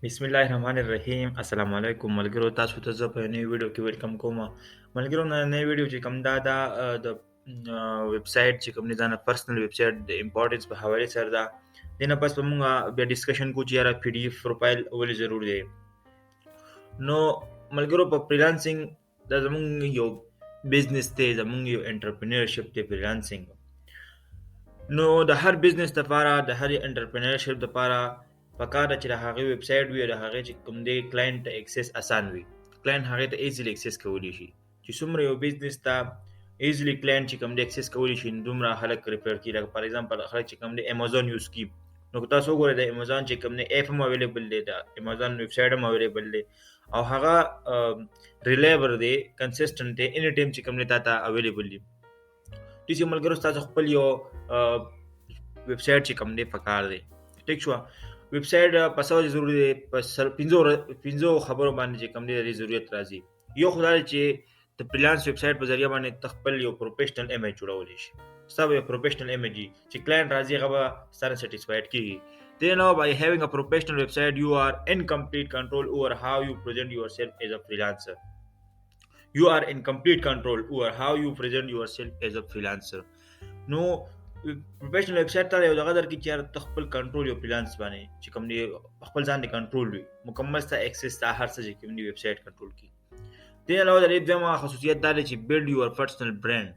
بسم الله الرحمن الرحیم. السلام علیکم ملګرو، تاسو ته زه په نوې ویډیو کې ویلکم کوم. ملګرو، نوې ویډیو چې کوم دا د ویب سټ چې کوم نه دا پرسنل ویب سټ د امپورټنس په حواله سره دا دنه پس په موږ بیا ډیسکشن کوو چې یاره پی ډی اف پروفایل ولې ضروري دی. نو ملګرو، په فریلانسینګ دا زموږ یو بزنس دی، زموږ یو انټرپرینورشپ دی فریلانسینګ. نو د هر بزنس لپاره، د هر انټرپرینورشپ لپاره پکار ده چې د هغه ویب سټ وي او د هغه چې کوم دی کلاینټ ته اکسس آسان وي، کلاینټ هغه ته ایزیلی اکسس کولی شي. چې څومره یو بزنس ته ایزیلی کلاینټ چې کوم دی اکسس کولی شي، دومره خلک ریفر کیږي. لکه فار ایگزامپل خلک چې کوم دی امازون یوز کی، نو که تاسو وګورئ د امازون چې کوم دی اپ هم اویلیبل دی، د امازون ویب سټ هم اویلیبل دی او هغه ریلیبل دی، کنسسټنټ دی، اني ټایم چې کوم دی تا ته اویلیبل دی. تاسو ملګرو تاسو خپل یو ویب سټ چې کوم دی پکار دی. ټیک شو، ویب سټ په څه ضروري دی؟ په 15 خبرو باندې چې کوم دی د ضرورت راځي. یو خدای چې د فریلانس ویب سټ په ذریعہ باندې تخپل یو پروفیشنل ایمیج جوړولی شي. ستاسو یو پروفیشنل ایمیج چې کلاینټ راځي هغه سره سټیسفاید کیږي. Then now by having a professional website you are in complete control over how you present yourself as a freelancer. You are in complete control over how you present yourself as a freelancer. نو پروفیشنل ویب سټ ته یو دغه درکې چې تخپل کنټرول یو فریلانس باندې چې کوم دی خپل ځان دی کنټرول وي، مکمل ستا اکسس تا هر څه چې کوم دی ویب سټ کنټرول کی. دې علاوه د دې دویمه خصوصیت دا دی چې build your personal brand.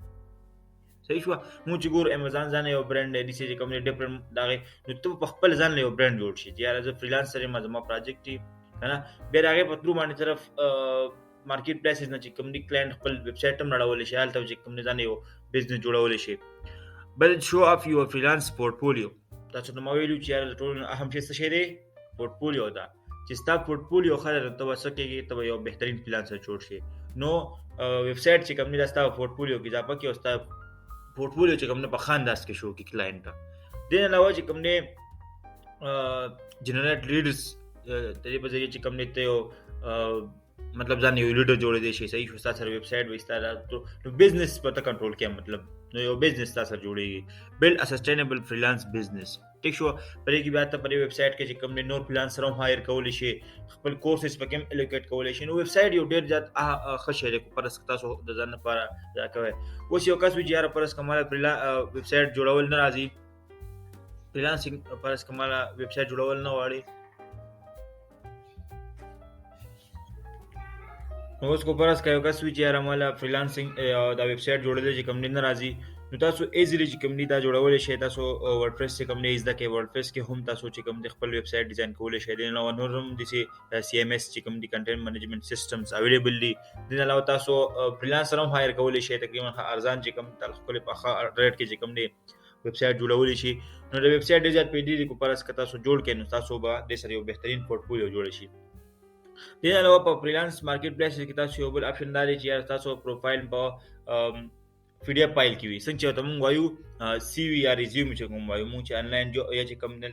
صحیح شو، مو چې ګور امازون ځان یو برند دی چې کوم دی ډیفرنٹ دغه، نو ته په خپل ځان یو برند جوړ شي چې یاره زه فریلانسر یم، زما پروجیکټ دی کنه. بیا هغه په ترو باندې طرف مارکیټ پلیسز نه چې کوم دی کلاینټ خپل ویب سټ هم نړول شي، حالت چې کوم دی ځان یو بزنس جوړول شي. بل شو اف یو فریلانس پورټفولیو. تاسو ته مو ویلو چې یاره ټول اهم شی څه شی دی؟ پورټفولیو دا چې ستا پورټفولیو خلک ته وسکیږي ته یو بهترین فریلانسر جوړ شي. نو ویب سټ چې کوم دی ستا پورټفولیو کې اضافه کی او ستا پورټفولیو چې کوم نه په خانداس کې شو کې کلاینټ ته. د نه علاوه چې کوم نه جنریټ لیډز د دې په ذریعہ چې کوم نه ته مطلب ځان یو لیډر جوړې دی شي. صحیح شو، تاسو سره ویب سټ وایستا نو بزنس په ته کنټرول کې مطلب نو یو بزنس تاسو سره جوړیږي. بلډ ا سسټینبل فریلانس بزنس. ټیک شو، پرې کې بیا ته پر ویب سټ کې چې کوم نه نور فریلانسر هم هایر کولی شي، خپل کورسز پکې هم الوکیټ کولی شي. نو ویب سټ یو ډیر زیات خشه دی پر تاسو د ځان لپاره دا کوي. اوس یو کس وی یاره پرس کمال ویب سټ جوړول نه راځي، فریلانسینګ پرس کمال ویب سټ جوړول نه واړي. نو اوس کو پرس کایو کس وی یاره مال فریلانسینګ دا ویب سټ جوړل چې کوم نه راځي، نو تاسو ایزیلی چې کوم دا جوړول شي. تاسو ورډپریس چې کوم نه از د کې ورډپریس کې هم تاسو چې کوم د خپل ویب سټ ډیزاین کول شي. نو نور هم د سی ایم اس چې کوم د کنټینټ منیجمنت سیستمز اویلیبل دي. د علاوه تاسو فریلانسر هم هایر کول شي تقریبا ارزان چې کوم تل خپل په ریټ کې چې کوم دی ویب سټ جوړول شي. نو د ویب سټ ډیزاین په دې کو پرس ک تاسو جوړ کړئ، نو تاسو به د سره یو بهترین پورټفولیو جوړ شي. د علاوه په فریلانس مارکیټ پلیس کې تاسو یو بل اپشن لري چې تاسو پروفایل په پی ډی اف فایل کې وي. څنګه چې ته مونږ وایو سی وی یا ریزیوم چې کوم وایو مونږ چې انلاین جو یا چې کوم نه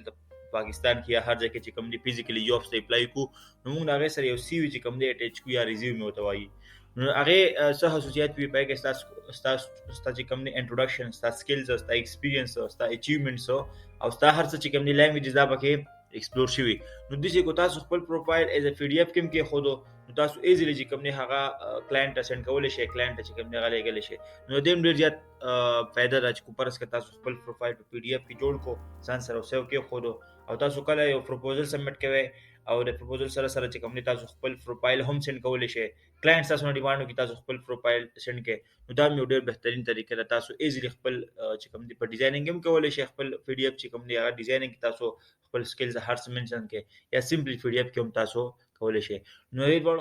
پاکستان کې یا هر ځای کې چې کوم دی فزیکلی جابس ته اپلای کو، نو مونږ هغه سره یو سی وی چې کوم دی اٹیچ کو یا ریزیوم وته وایي. نو هغه څه خصوصیات وي پای کې ستاسو چې کوم دی انټروډکشن، ستاسو سکلز، ستاسو ایکسپیرینس، ستاسو اچیومنټس او ستاسو هر څه چې کوم دی لینګویج دا پکې ایکسپلور شوی. نو د دې کو تاسو خپل پروفایل ایز ا پی ډی اف کې خودو، نو تاسو ایزیلی چې کوم نه هغه کلاینټ ته سند کول شي، کلاینټ چې کوم نه غلې غلې شي. نو دیم ډیر زیات فائدہ راځي کو پرس ک تاسو خپل پروفایل په پی ډی اف کې جوړ کو ځان سره سیو کې خودو، او تاسو کله یو پروپوزل سبمټ کوئ او د پروپوزل سره چې کوم نه تاسو خپل پروفایل هم سند کول شي. کلاینټ تاسو نه ډیمانډ کوي تاسو خپل پروفایل سند کړئ. نو دا یو ډیر بهترین طریقه ده. تاسو ایزیلی خپل چې کوم دی په ډیزاینینګ هم کول شي، خپل پی ډی اف چې کوم دی هغه ډیزاینینګ تاسو خپل سکلز هر څه منشن کې یا سمپلی پی ډی اف کې هم تاسو کولای شي. نو یې ډول